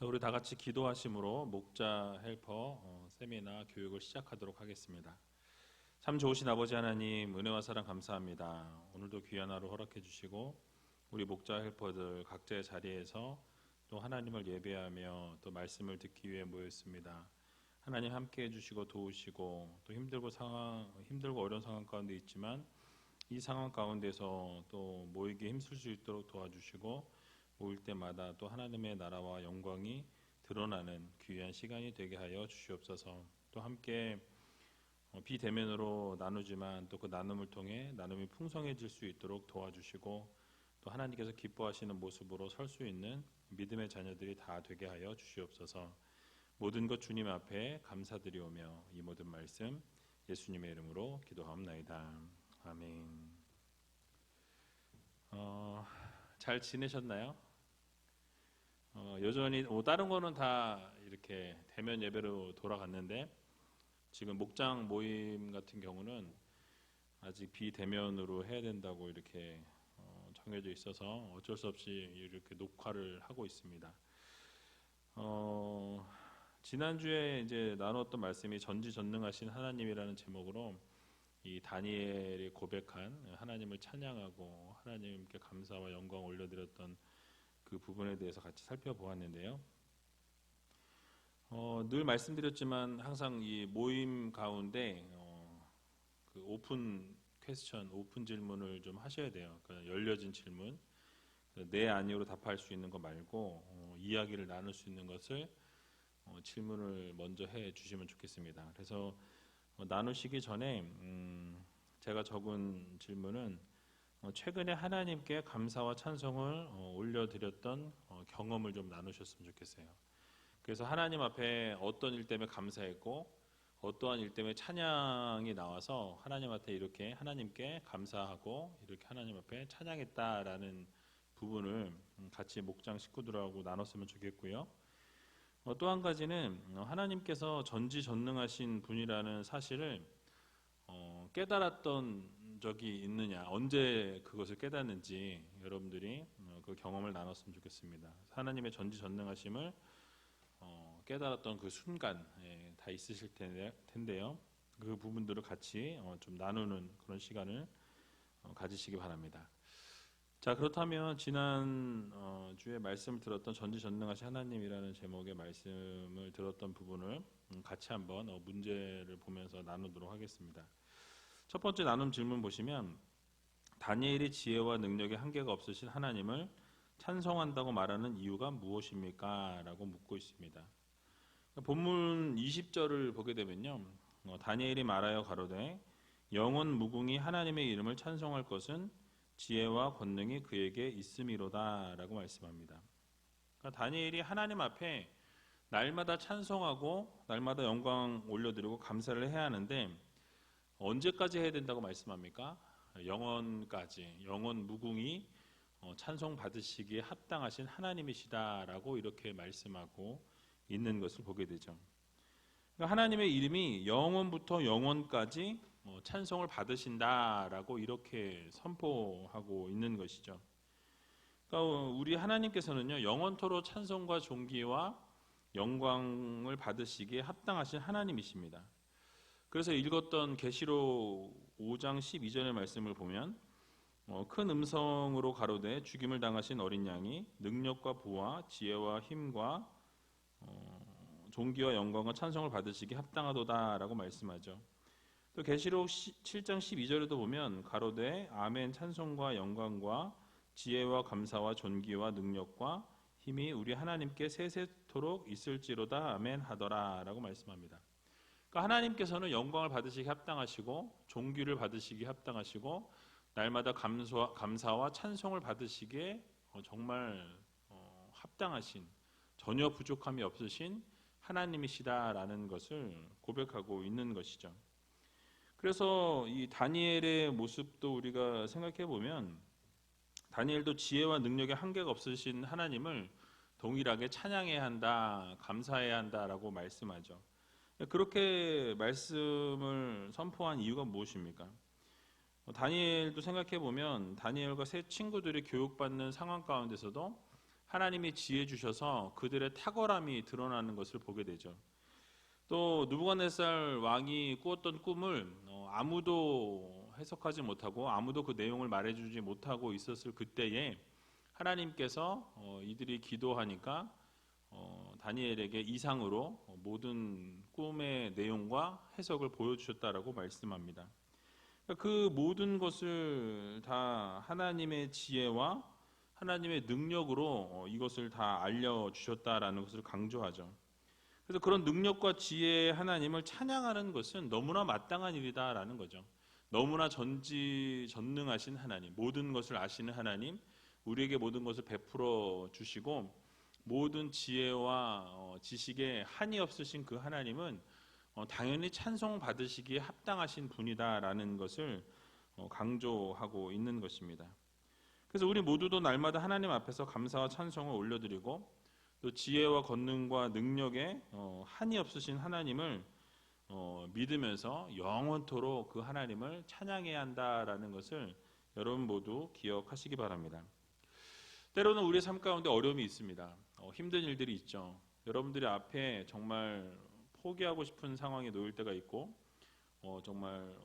자, 우리 다 같이 기도하심으로 목자 헬퍼 세미나 교육을 시작하도록 하겠습니다. 참 좋으신 아버지 하나님, 은혜와 사랑 감사합니다. 오늘도 귀한 하루 허락해 주시고 우리 목자 헬퍼들 각자의 자리에서 또 하나님을 예배하며 또 말씀을 듣기 위해 모였습니다. 하나님 함께 해주시고 도우시고 또 힘들고 어려운 상황 가운데 있지만 이 상황 가운데서 또 모이기에 힘쓸 수 있도록 도와주시고 모일 때마다 또 하나님의 나라와 영광이 드러나는 귀한 시간이 되게 하여 주시옵소서. 또 함께 비대면으로 나누지만 또 그 나눔을 통해 나눔이 풍성해질 수 있도록 도와주시고 또 하나님께서 기뻐하시는 모습으로 설 수 있는 믿음의 자녀들이 다 되게 하여 주시옵소서. 모든 것 주님 앞에 감사드리오며 이 모든 말씀 예수님의 이름으로 기도하옵나이다. 아멘. 잘 지내셨나요? 여전히 다른 거는 다 이렇게 대면 예배로 돌아갔는데 지금 목장 모임 같은 경우는 아직 비대면으로 해야 된다고 이렇게 정해져 있어서 어쩔 수 없이 이렇게 녹화를 하고 있습니다. 지난주에 이제 나눴던 말씀이 전지전능하신 하나님이라는 제목으로 이 다니엘이 고백한 하나님을 찬양하고 하나님께 감사와 영광 올려드렸던 그 부분에 대해서 같이 살펴보았는데요. 늘 말씀드렸지만 항상 이 모임 가운데 그 오픈 퀘스천, 오픈 질문을 좀 하셔야 돼요. 그러니까 열려진 질문, 네 아니오로 답할 수 있는 거 말고 이야기를 나눌 수 있는 것을 질문을 먼저 해 주시면 좋겠습니다. 그래서 나누시기 전에 제가 적은 질문은 최근에 하나님께 감사와 찬송을 올려드렸던 경험을 좀 나누셨으면 좋겠어요. 그래서 하나님 앞에 어떤 일 때문에 감사했고 어떠한 일 때문에 찬양이 나와서 하나님 앞에 이렇게 하나님께 감사하고 이렇게 하나님 앞에 찬양했다라는 부분을 같이 목장 식구들하고 나눴으면 좋겠고요. 또 한 가지는 하나님께서 전지전능하신 분이라는 사실을 깨달았던 적이 있느냐, 언제 그것을 깨닫는지 여러분들이 그 경험을 나눴으면 좋겠습니다. 하나님의 전지전능하심을 깨달았던 그 순간 다 있으실 텐데요. 그 부분들을 같이 좀 나누는 그런 시간을 가지시기 바랍니다. 자, 그렇다면 지난 주에 말씀을 들었던 전지전능하신 하나님이라는 제목의 말씀을 들었던 부분을 같이 한번 문제를 보면서 나누도록 하겠습니다. 첫 번째 나눔 질문 보시면 다니엘이 지혜와 능력에 한계가 없으신 하나님을 찬송한다고 말하는 이유가 무엇입니까? 라고 묻고 있습니다. 본문 20절을 보게 되면요, 다니엘이 말하여 가로되 영원 무궁히 하나님의 이름을 찬송할 것은 지혜와 권능이 그에게 있음이로다 라고 말씀합니다. 그러니까 다니엘이 하나님 앞에 날마다 찬송하고 날마다 영광 올려드리고 감사를 해야 하는데 언제까지 해야 된다고 말씀합니까? 영원까지, 영원 무궁히 찬송 받으시기에 합당하신 하나님이시다라고 이렇게 말씀하고 있는 것을 보게 되죠. 그러니까 하나님의 이름이 영원부터 영원까지 찬송을 받으신다라고 이렇게 선포하고 있는 것이죠. 그러니까 우리 하나님께서는요, 영원토록 찬송과 존귀와 영광을 받으시기에 합당하신 하나님이십니다. 그래서 읽었던 계시록 5장 12절의 말씀을 보면 큰 음성으로 가로되 죽임을 당하신 어린 양이 능력과 부와 지혜와 힘과 존귀와 영광과 찬송을 받으시기 합당하도다라고 말씀하죠. 또 계시록 7장 12절에도 보면 가로되 아멘 찬송과 영광과 지혜와 감사와 존귀와 능력과 힘이 우리 하나님께 세세토록 있을지로다 아멘 하더라라고 말씀합니다. 그러니까 하나님께서는 영광을 받으시기 합당하시고 존귀를 받으시기 합당하시고 날마다 감사와 찬송을 받으시기에 정말 합당하신 전혀 부족함이 없으신 하나님이시다라는 것을 고백하고 있는 것이죠. 그래서 이 다니엘의 모습도 우리가 생각해 보면 다니엘도 지혜와 능력에 한계가 없으신 하나님을 동일하게 찬양해야 한다, 감사해야 한다라고 말씀하죠. 그렇게 말씀을 선포한 이유가 무엇입니까? 다니엘도 생각해 보면 다니엘과 세 친구들이 교육받는 상황 가운데서도 하나님이 지혜 주셔서 그들의 탁월함이 드러나는 것을 보게 되죠. 또 느부갓네살 왕이 꾸었던 꿈을 아무도 해석하지 못하고 아무도 그 내용을 말해주지 못하고 있었을 그때에 하나님께서 이들이 기도하니까 다니엘에게 이상으로 모든 꿈의 내용과 해석을 보여주셨다라고 말씀합니다. 그 모든 것을 다 하나님의 지혜와 하나님의 능력으로 이것을 다 알려주셨다라는 것을 강조하죠. 그래서 그런 능력과 지혜의 하나님을 찬양하는 것은 너무나 마땅한 일이다라는 거죠. 너무나 전지전능하신 하나님, 모든 것을 아시는 하나님, 우리에게 모든 것을 베풀어 주시고 모든 지혜와 지식에 한이 없으신 그 하나님은 당연히 찬송 받으시기에 합당하신 분이다라는 것을 강조하고 있는 것입니다. 그래서 우리 모두도 날마다 하나님 앞에서 감사와 찬송을 올려드리고 또 지혜와 권능과 능력에 한이 없으신 하나님을 믿으면서 영원토록 그 하나님을 찬양해야 한다라는 것을 여러분 모두 기억하시기 바랍니다. 때로는 우리의 삶 가운데 어려움이 있습니다. 힘든 일들이 있죠. 여러분들이 앞에 정말 포기하고 싶은 상황에 놓일 때가 있고 정말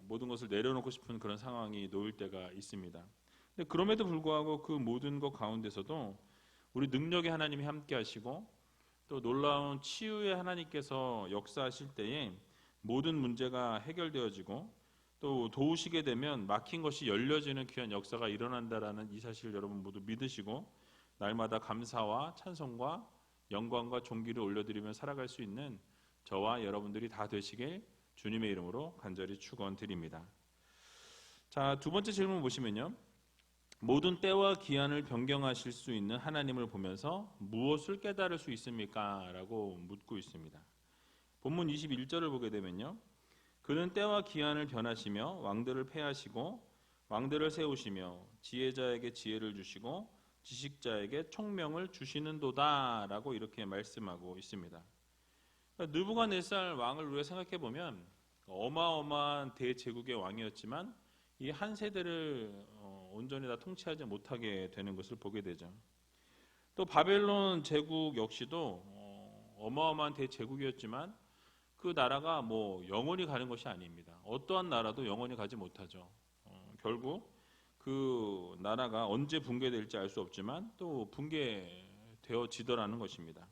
모든 것을 내려놓고 싶은 그런 상황이 놓일 때가 있습니다. 근데 그럼에도 불구하고 그 모든 것 가운데서도 우리 능력의 하나님이 함께 하시고 또 놀라운 치유의 하나님께서 역사하실 때에 모든 문제가 해결되어지고 또 도우시게 되면 막힌 것이 열려지는 귀한 역사가 일어난다라는 이 사실을 여러분 모두 믿으시고 날마다 감사와 찬송과 영광과 존귀를 올려드리며 살아갈 수 있는 저와 여러분들이 다 되시길 주님의 이름으로 간절히 축원드립니다. 자, 두 번째 질문 보시면요. 모든 때와 기한을 변경하실 수 있는 하나님을 보면서 무엇을 깨달을 수 있습니까? 라고 묻고 있습니다. 본문 21절을 보게 되면요. 그는 때와 기한을 변하시며 왕들을 패하시고 왕들을 세우시며 지혜자에게 지혜를 주시고 지식자에게 총명을 주시는도다 라고 이렇게 말씀하고 있습니다. 느부갓네살 왕을 우리가 생각해 보면 어마어마한 대제국의 왕이었지만 이 한 세대를 온전히 다 통치하지 못하게 되는 것을 보게 되죠. 또 바벨론 제국 역시도 어마어마한 대제국이었지만 그 나라가 영원히 가는 것이 아닙니다. 어떠한 나라도 영원히 가지 못하죠. 결국 그 나라가 언제 붕괴될지 알 수 없지만 또 붕괴되어지더라는 것입니다.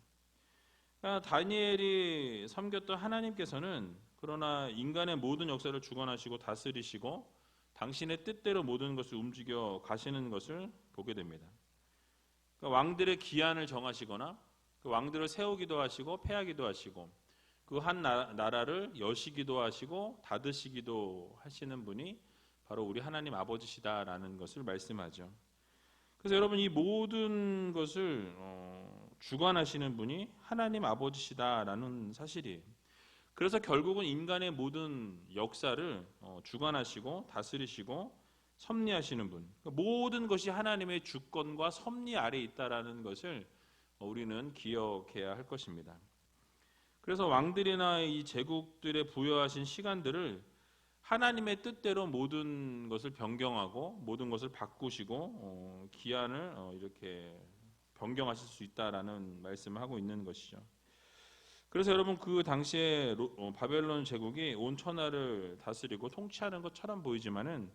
그러니까 다니엘이 섬겼던 하나님께서는 그러나 인간의 모든 역사를 주관하시고 다스리시고 당신의 뜻대로 모든 것을 움직여 가시는 것을 보게 됩니다. 그러니까 왕들의 기한을 정하시거나 그 왕들을 세우기도 하시고 패하기도 하시고 그 한 나라를 여시기도 하시고 닫으시기도 하시는 분이 바로 우리 하나님 아버지시다라는 것을 말씀하죠. 그래서 여러분 이 모든 것을 주관하시는 분이 하나님 아버지시다라는 사실이에요. 그래서 결국은 인간의 모든 역사를 주관하시고 다스리시고 섭리하시는 분, 모든 것이 하나님의 주권과 섭리 아래에 있다라는 것을 우리는 기억해야 할 것입니다. 그래서 왕들이나 이 제국들의 부여하신 시간들을 하나님의 뜻대로 모든 것을 변경하고 모든 것을 바꾸시고 기한을 이렇게 변경하실 수 있다라는 말씀을 하고 있는 것이죠. 그래서 여러분 그 당시에 바벨론 제국이 온 천하를 다스리고 통치하는 것처럼 보이지만은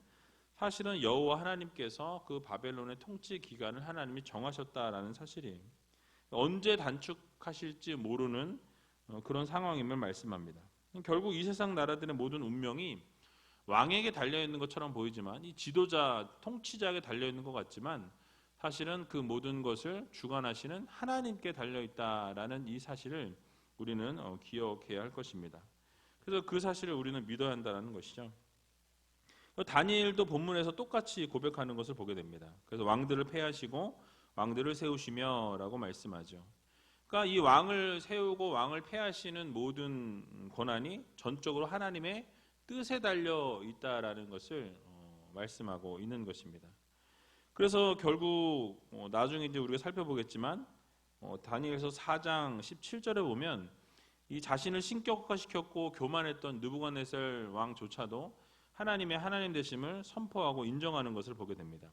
사실은 여호와 하나님께서 그 바벨론의 통치 기간을 하나님이 정하셨다라는 사실이에요. 언제 단축하실지 모르는 그런 상황임을 말씀합니다. 결국 이 세상 나라들의 모든 운명이 왕에게 달려있는 것처럼 보이지만 이 지도자, 통치자에게 달려있는 것 같지만 사실은 그 모든 것을 주관하시는 하나님께 달려있다라는 이 사실을 우리는 기억해야 할 것입니다. 그래서 그 사실을 우리는 믿어야 한다는 것이죠. 다니엘도 본문에서 똑같이 고백하는 것을 보게 됩니다. 그래서 왕들을 패하시고 왕들을 세우시며 라고 말씀하죠. 그러니까 이 왕을 세우고 왕을 패하시는 모든 권한이 전적으로 하나님의 뜻에 달려 있다라는 것을 말씀하고 있는 것입니다. 그래서 결국 나중에 이제 우리가 살펴보겠지만 다니엘서 4장 17절에 보면 이 자신을 신격화시켰고 교만했던 느부갓네살 왕조차도 하나님의 하나님 되심을 선포하고 인정하는 것을 보게 됩니다.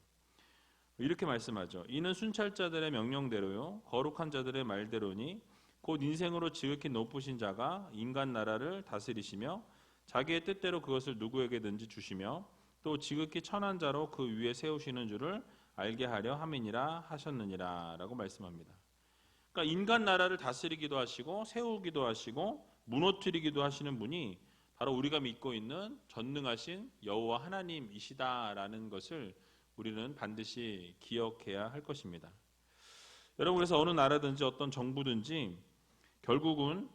이렇게 말씀하죠. 이는 순찰자들의 명령대로요 거룩한 자들의 말대로니 곧 인생으로 지극히 높으신 자가 인간 나라를 다스리시며 자기의 뜻대로 그것을 누구에게든지 주시며 또 지극히 천한 자로 그 위에 세우시는 줄을 알게 하려 함이니라 하셨느니라 라고 말씀합니다. 그러니까 인간 나라를 다스리기도 하시고 세우기도 하시고 무너뜨리기도 하시는 분이 바로 우리가 믿고 있는 전능하신 여호와 하나님이시다라는 것을 우리는 반드시 기억해야 할 것입니다. 여러분, 그래서 어느 나라든지 어떤 정부든지 결국은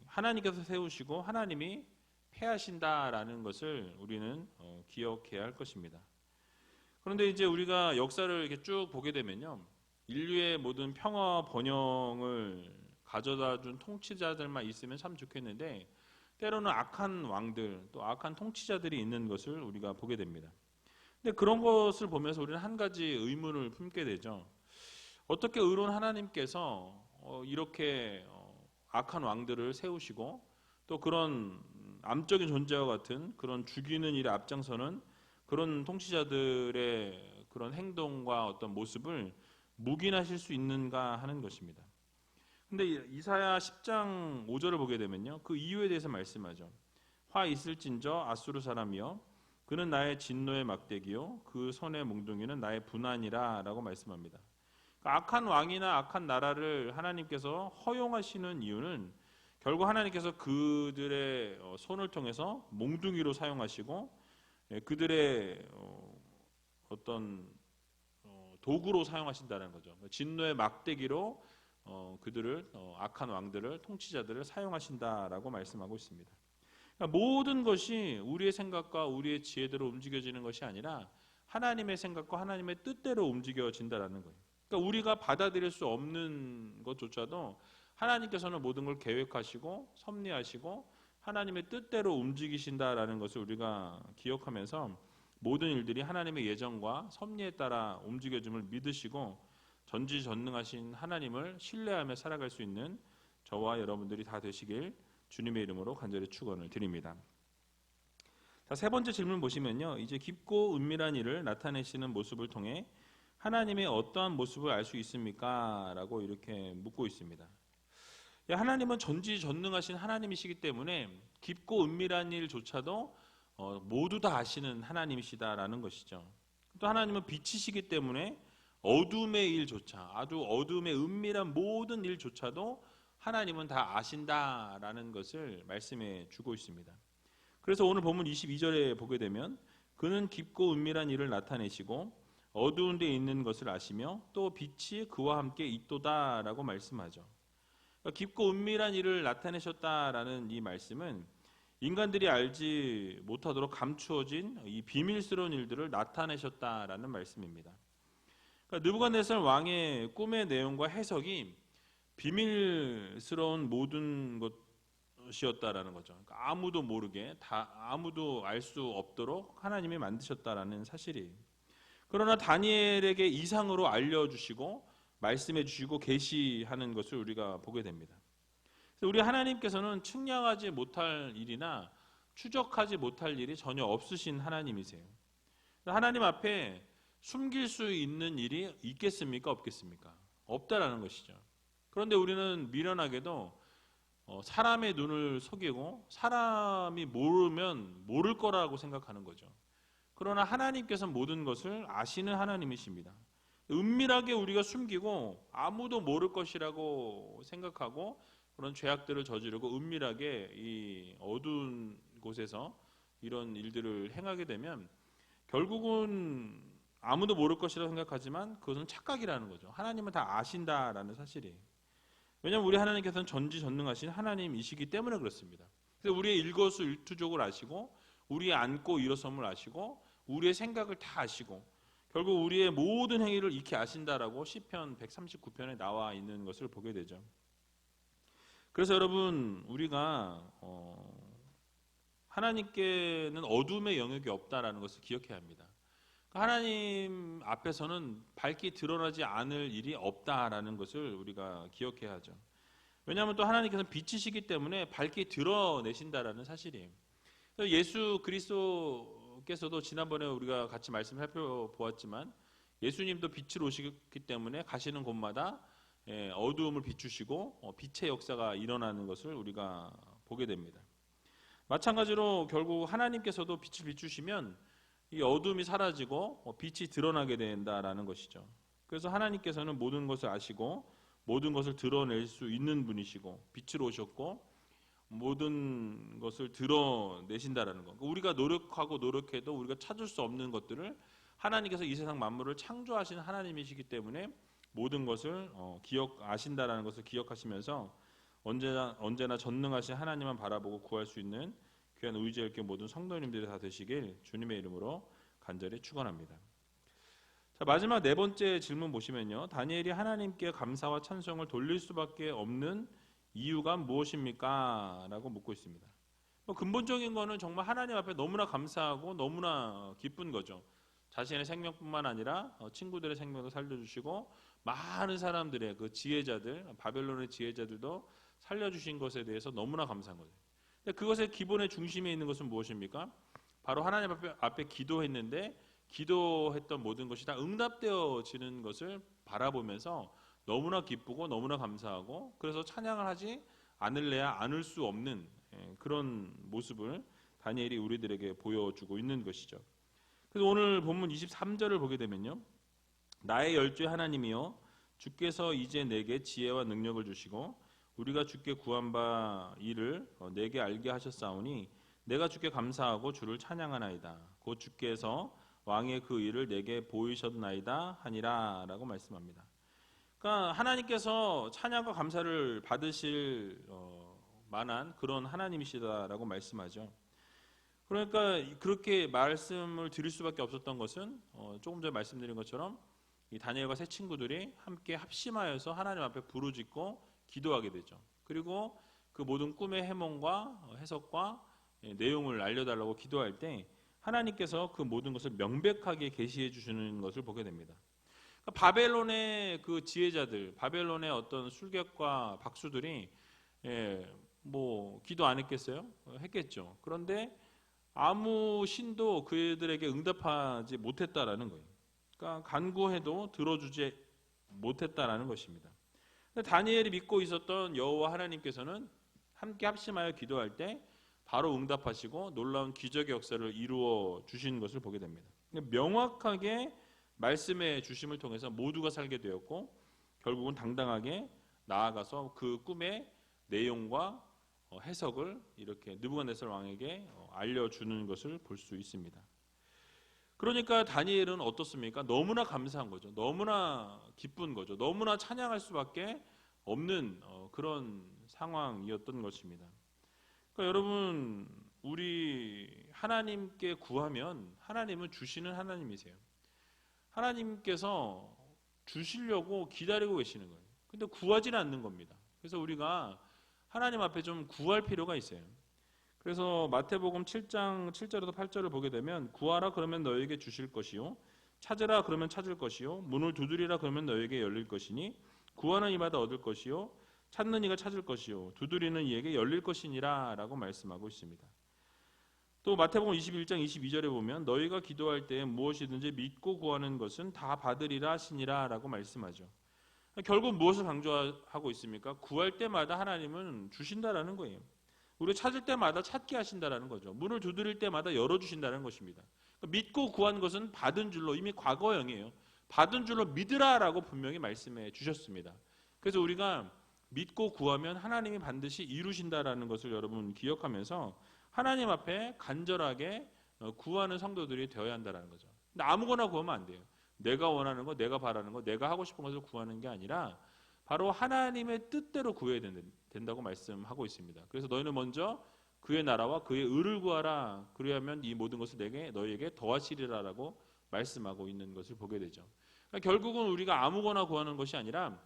하나님께서 세우시고 하나님이 패하신다라는 것을 우리는 기억해야 할 것입니다. 그런데 이제 우리가 역사를 이렇게 쭉 보게 되면요, 인류의 모든 평화 번영을 가져다준 통치자들만 있으면 참 좋겠는데 때로는 악한 왕들 또 악한 통치자들이 있는 것을 우리가 보게 됩니다. 근데 그런 것을 보면서 우리는 한 가지 의문을 품게 되죠. 어떻게 의로운 하나님께서 이렇게 악한 왕들을 세우시고 또 그런 암적인 존재와 같은 그런 죽이는 일에 앞장서는 그런 통치자들의 그런 행동과 어떤 모습을 묵인하실 수 있는가 하는 것입니다. 근데 이사야 10장 5절을 보게 되면요, 그 이유에 대해서 말씀하죠. 화 있을진저 아수르 사람이여 그는 나의 진노의 막대기요 그 손의 몽둥이는 나의 분한이라 라고 말씀합니다. 그러니까 악한 왕이나 악한 나라를 하나님께서 허용하시는 이유는 결국 하나님께서 그들의 손을 통해서 몽둥이로 사용하시고 그들의 어떤 도구로 사용하신다는 거죠. 진노의 막대기로 그들을 악한 왕들을 통치자들을 사용하신다라고 말씀하고 있습니다. 그러니까 모든 것이 우리의 생각과 우리의 지혜대로 움직여지는 것이 아니라 하나님의 생각과 하나님의 뜻대로 움직여진다라는 거예요. 그러니까 우리가 받아들일 수 없는 것조차도 하나님께서는 모든 걸 계획하시고 섭리하시고 하나님의 뜻대로 움직이신다라는 것을 우리가 기억하면서 모든 일들이 하나님의 예정과 섭리에 따라 움직여짐을 믿으시고 전지전능하신 하나님을 신뢰하며 살아갈 수 있는 저와 여러분들이 다 되시길 주님의 이름으로 간절히 축원을 드립니다. 자, 세 번째 질문 보시면요, 이제 깊고 은밀한 일을 나타내시는 모습을 통해 하나님의 어떠한 모습을 알 수 있습니까? 라고 이렇게 묻고 있습니다. 하나님은 전지전능하신 하나님이시기 때문에 깊고 은밀한 일조차도 모두 다 아시는 하나님이시다라는 것이죠. 또 하나님은 빛이시기 때문에 어둠의 일조차, 아주 어둠의 은밀한 모든 일조차도 하나님은 다 아신다라는 것을 말씀해 주고 있습니다. 그래서 오늘 본문 22절에 보게 되면 그는 깊고 은밀한 일을 나타내시고 어두운 데 있는 것을 아시며 또 빛이 그와 함께 있도다라고 말씀하죠. 그러니까 깊고 은밀한 일을 나타내셨다라는 이 말씀은 인간들이 알지 못하도록 감추어진 이 비밀스러운 일들을 나타내셨다라는 말씀입니다. 그러니까 느부갓네살 왕의 꿈의 내용과 해석이 비밀스러운 모든 것이었다라는 거죠. 그러니까 아무도 모르게 아무도 알 수 없도록 하나님이 만드셨다라는 사실이에요. 그러나 다니엘에게 이상으로 알려주시고 말씀해 주시고 계시하는 것을 우리가 보게 됩니다. 우리 하나님께서는 측량하지 못할 일이나 추적하지 못할 일이 전혀 없으신 하나님이세요. 하나님 앞에 숨길 수 있는 일이 있겠습니까? 없겠습니까? 없다라는 것이죠. 그런데 우리는 미련하게도 사람의 눈을 속이고 사람이 모르면 모를 거라고 생각하는 거죠. 그러나 하나님께서는 모든 것을 아시는 하나님이십니다. 은밀하게 우리가 숨기고 아무도 모를 것이라고 생각하고 그런 죄악들을 저지르고 은밀하게 이 어두운 곳에서 이런 일들을 행하게 되면 결국은 아무도 모를 것이라고 생각하지만 그것은 착각이라는 거죠. 하나님은 다 아신다라는 사실이에요. 왜냐하면 우리 하나님께서는 전지전능하신 하나님이시기 때문에 그렇습니다. 그래서 우리의 일거수일투족을 아시고 우리의 앉고 일어섬을 아시고 우리의 생각을 다 아시고 결국 우리의 모든 행위를 익히 아신다라고 시편 139편에 나와 있는 것을 보게 되죠. 그래서 여러분, 우리가 하나님께는 어둠의 영역이 없다라는 것을 기억해야 합니다. 하나님 앞에서는 밝게 드러나지 않을 일이 없다라는 것을 우리가 기억해야 하죠. 왜냐하면 또 하나님께서는 빛이시기 때문에 밝게 드러내신다라는 사실이에요. 예수 그리스도께서도 지난번에 우리가 같이 말씀을 살펴보았지만 예수님도 빛으로 오시기 때문에 가시는 곳마다 어두움을 비추시고 빛의 역사가 일어나는 것을 우리가 보게 됩니다. 마찬가지로 결국 하나님께서도 빛을 비추시면 이 어둠이 사라지고 빛이 드러나게 된다라는 것이죠. 그래서 하나님께서는 모든 것을 아시고 모든 것을 드러낼 수 있는 분이시고 빛으로 오셨고 모든 것을 드러내신다라는 것. 우리가 노력하고 노력해도 우리가 찾을 수 없는 것들을 하나님께서 이 세상 만물을 창조하신 하나님이시기 때문에 모든 것을 아신다라는 것을 기억하시면서 언제나 전능하신 하나님만 바라보고 구할 수 있는 귀한 의지의 있게 모든 성도님들이 다 되시길 주님의 이름으로 간절히 축원합니다. 자, 마지막 네 번째 질문 보시면요, 다니엘이 하나님께 감사와 찬송을 돌릴 수밖에 없는 이유가 무엇입니까? 라고 묻고 있습니다. 근본적인 거는 정말 하나님 앞에 너무나 감사하고 너무나 기쁜 거죠. 자신의 생명뿐만 아니라 친구들의 생명도 살려주시고 많은 사람들의 그 지혜자들, 바벨론의 지혜자들도 살려주신 것에 대해서 너무나 감사한 거죠. 근데 그것의 기본의 중심에 있는 것은 무엇입니까? 바로 하나님 앞에 기도했는데 기도했던 모든 것이 다 응답되어지는 것을 바라보면서 너무나 기쁘고 너무나 감사하고 그래서 찬양을 하지 않을래야 않을 수 없는 그런 모습을 다니엘이 우리들에게 보여주고 있는 것이죠. 그래서 오늘 본문 23절을 보게 되면요, 나의 열조의 하나님이여 주께서 이제 내게 지혜와 능력을 주시고 우리가 주께 구한 바 이를 내게 알게 하셨사오니 내가 주께 감사하고 주를 찬양하나이다. 곧 주께서 왕의 그 일을 내게 보이셨나이다 하니라 라고 말씀합니다. 그러니까 하나님께서 찬양과 감사를 받으실 만한 그런 하나님이시다라고 말씀하죠. 그러니까 그렇게 말씀을 드릴 수밖에 없었던 것은 조금 전에 말씀드린 것처럼 이 다니엘과 세 친구들이 함께 합심하여서 하나님 앞에 부르짖고 기도하게 되죠. 그리고 그 모든 꿈의 해몽과 해석과 내용을 알려달라고 기도할 때 하나님께서 그 모든 것을 명백하게 계시해 주시는 것을 보게 됩니다. 그러니까 바벨론의 그 지혜자들, 바벨론의 어떤 술객과 박수들이 기도 안 했겠어요? 했겠죠. 그런데 아무 신도 그들에게 응답하지 못했다라는 거예요. 그러니까 간구해도 들어주지 못했다라는 것입니다. 다니엘이 믿고 있었던 여호와 하나님께서는 함께 합심하여 기도할 때 바로 응답하시고 놀라운 기적의 역사를 이루어 주신 것을 보게 됩니다. 명확하게 말씀의 주심을 통해서 모두가 살게 되었고 결국은 당당하게 나아가서 그 꿈의 내용과 해석을 이렇게 느부갓네살 왕에게 알려주는 것을 볼 수 있습니다. 그러니까 다니엘은 어떻습니까? 너무나 감사한 거죠. 너무나 기쁜 거죠. 너무나 찬양할 수밖에 없는 그런 상황이었던 것입니다. 그러니까 여러분, 우리 하나님께 구하면 하나님은 주시는 하나님이세요. 하나님께서 주시려고 기다리고 계시는 거예요. 근데 구하지는 않는 겁니다. 그래서 우리가 하나님 앞에 좀 구할 필요가 있어요. 그래서 마태복음 7장 7절에서 8절을 보게 되면 구하라 그러면 너에게 주실 것이요 찾으라 그러면 찾을 것이요 문을 두드리라 그러면 너에게 열릴 것이니 구하는 이마다 얻을 것이요 찾는 이가 찾을 것이요 두드리는 이에게 열릴 것이니라 라고 말씀하고 있습니다. 또 마태복음 21장 22절에 보면 너희가 기도할 때 무엇이든지 믿고 구하는 것은 다 받으리라 하시니라 라고 말씀하죠. 결국 무엇을 강조하고 있습니까? 구할 때마다 하나님은 주신다라는 거예요. 우리가 찾을 때마다 찾게 하신다라는 거죠. 문을 두드릴 때마다 열어주신다는 것입니다. 믿고 구한 것은 받은 줄로 이미 과거형이에요. 받은 줄로 믿으라라고 분명히 말씀해 주셨습니다. 그래서 우리가 믿고 구하면 하나님이 반드시 이루신다라는 것을 여러분 기억하면서 하나님 앞에 간절하게 구하는 성도들이 되어야 한다는 거죠. 근데 아무거나 구하면 안 돼요. 내가 원하는 거, 내가 바라는 거, 내가 하고 싶은 것을 구하는 게 아니라 바로 하나님의 뜻대로 구해야 된다고 말씀하고 있습니다. 그래서 너희는 먼저 그의 나라와 그의 의를 구하라. 그리하면 이 모든 것을 너희에게 더하시리라라고 말씀하고 있는 것을 보게 되죠. 그러니까 결국은 우리가 아무거나 구하는 것이 아니라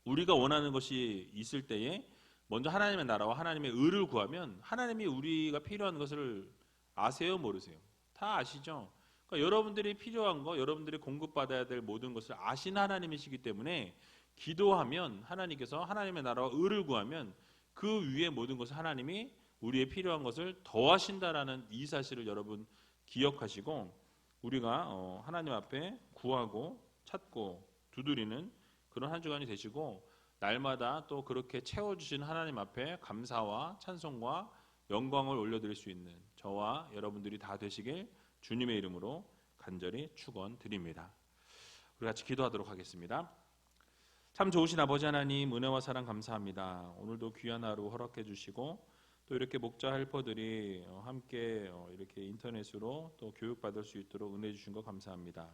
우리가 원하는 것이 있을 때에 먼저 하나님의 나라와 하나님의 의를 구하면 하나님이 우리가 필요한 것을 아세요, 모르세요? 다 아시죠? 그러니까 여러분들이 필요한 거, 여러분들이 공급받아야 될 모든 것을 아시는 하나님이시기 때문에 기도하면 하나님께서 하나님의 나라와 의를 구하면 그 위에 모든 것을 하나님이 우리의 필요한 것을 더하신다라는 이 사실을 여러분 기억하시고 우리가 하나님 앞에 구하고 찾고 두드리는 그런 한 주간이 되시고, 날마다 또 그렇게 채워주신 하나님 앞에 감사와 찬송과 영광을 올려드릴 수 있는 저와 여러분들이 다 되시길 주님의 이름으로 간절히 축원드립니다. 우리 같이 기도하도록 하겠습니다. 참 좋으신 아버지 하나님, 은혜와 사랑 감사합니다. 오늘도 귀한 하루 허락해 주시고, 또 이렇게 목자 헬퍼들이 함께 이렇게 인터넷으로 또 교육받을 수 있도록 은혜 주신 것 감사합니다.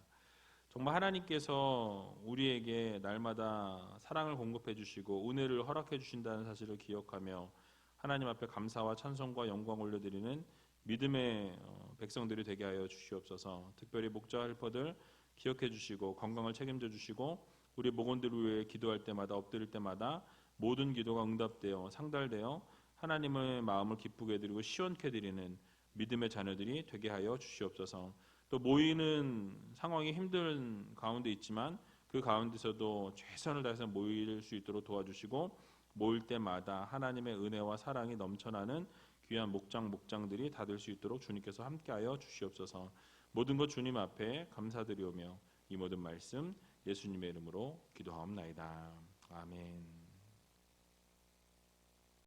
정말 하나님께서 우리에게 날마다 사랑을 공급해 주시고 은혜를 허락해 주신다는 사실을 기억하며 하나님 앞에 감사와 찬송과 영광 올려드리는 믿음의 백성들이 되게 하여 주시옵소서. 특별히 목자 헬퍼들 기억해 주시고 건강을 책임져 주시고, 우리 목원들 위해 기도할 때마다 엎드릴 때마다 모든 기도가 응답되어 상달되어 하나님의 마음을 기쁘게 해드리고 시원케 해드리는 믿음의 자녀들이 되게 하여 주시옵소서. 또 모이는 상황이 힘든 가운데 있지만 그 가운데서도 최선을 다해서 모일 수 있도록 도와주시고, 모일 때마다 하나님의 은혜와 사랑이 넘쳐나는 귀한 목장들이 다 될 수 있도록 주님께서 함께하여 주시옵소서. 모든 것 주님 앞에 감사드리오며 이 모든 말씀 예수님의 이름으로 기도하옵나이다. 아멘.